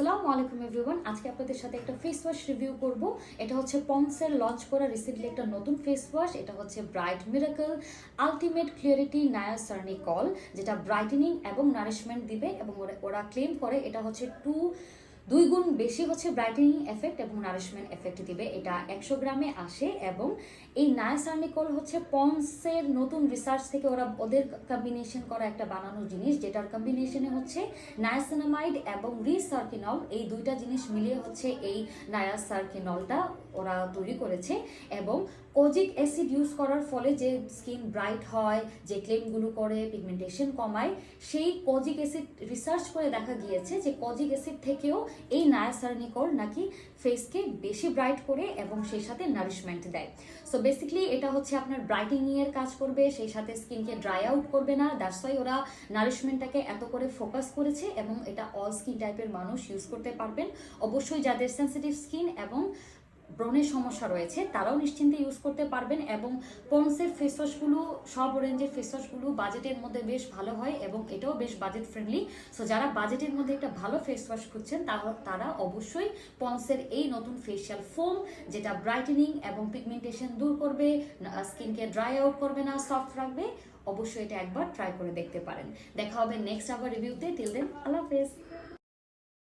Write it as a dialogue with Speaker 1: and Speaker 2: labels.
Speaker 1: আসসালামু আলাইকুম এভরিওয়ান। আজকে আপনাদের সাথে একটা ফেস ওয়াশ রিভিউ করব। এটা হচ্ছে পন্ডসের লঞ্চ করা রিসেন্টলি একটা নতুন ফেস ওয়াশ। এটা হচ্ছে ব্রাইট মিরাকল আলটিমেট ক্লিয়ারিটি নায়াসার্নিকল, যেটা ব্রাইটেনিং এবং নারিশমেন্ট দিবে এবং ওরা ক্লেম করে এটা হচ্ছে দুই গুণ বেশি হচ্ছে ব্রাইটেনিং এফেক্ট এবং নারিশমেন্ট এফেক্ট দিবে। এটা 100 গ্রামে আসে এবং এই নায়াসার্নিকল হচ্ছে পন্ডসের নতুন রিসার্চ থেকে ওদের কম্বিনেশন করা একটা বানানো জিনিস, যেটার কম্বিনেশনে হচ্ছে নায়াসিনামাইড এবং রিসার্কিনল, এই দুইটা জিনিস মিলিয়ে হচ্ছে এই নায়াসার্কিনলটা ওরা তৈরি করেছে। এবং কোজিক অ্যাসিড ইউজ করার ফলে যে স্কিন ব্রাইট হয়, যে ক্লেমগুলো করে পিগমেন্টেশন কমায়, সেই কোজিক অ্যাসিড রিসার্চ করে দেখা গিয়েছে যে কোজিক অ্যাসিড থেকেও এই নায়াসার্নিকল নাকি ফেসকে বেশি ব্রাইট করে এবং সেই সাথে নারিশমেন্ট দেয়। সো বেসিক্যালি এটা হচ্ছে আপনার ব্রাইটেনিং এর কাজ করবে, সেই সাথে স্কিনকে ড্রাই আউট করবে না। দ্যাটস ওয়াই ওরা নারিশমেন্টটাকে এত করে ফোকাস করেছে এবং এটা অল স্কিন টাইপের মানুষ ইউজ করতে পারবেন। অবশ্যই যাদের সেন্সিটিভ স্কিন এবং ব্রণের সমস্যা রয়েছে তারাও নিশ্চিন্তে ইউজ করতে পারবেন। এবং পন্ডসের ফেস ওয়াশগুলো, সব রেঞ্জের ফেস ওয়াশগুলো বাজেটের মধ্যে বেশ ভালো হয় এবং এটাও বেশ বাজেট ফ্রেন্ডলি। সো যারা বাজেটের মধ্যে একটা ভালো ফেস ওয়াশ খুঁজছেন তারা অবশ্যই পন্ডসের এই নতুন ফেশিয়াল ফোম, যেটা ব্রাইটেনিং এবং পিগমেন্টেশন দূর করবে, স্কিনকে ড্রাই আউট করবে না, সফট রাখবে, অবশ্যই এটা একবার ট্রাই করে দেখতে পারেন। দেখা হবে নেক্সট আবার রিভিউতে। টিল দেন, আল্লাহ হাফেজ।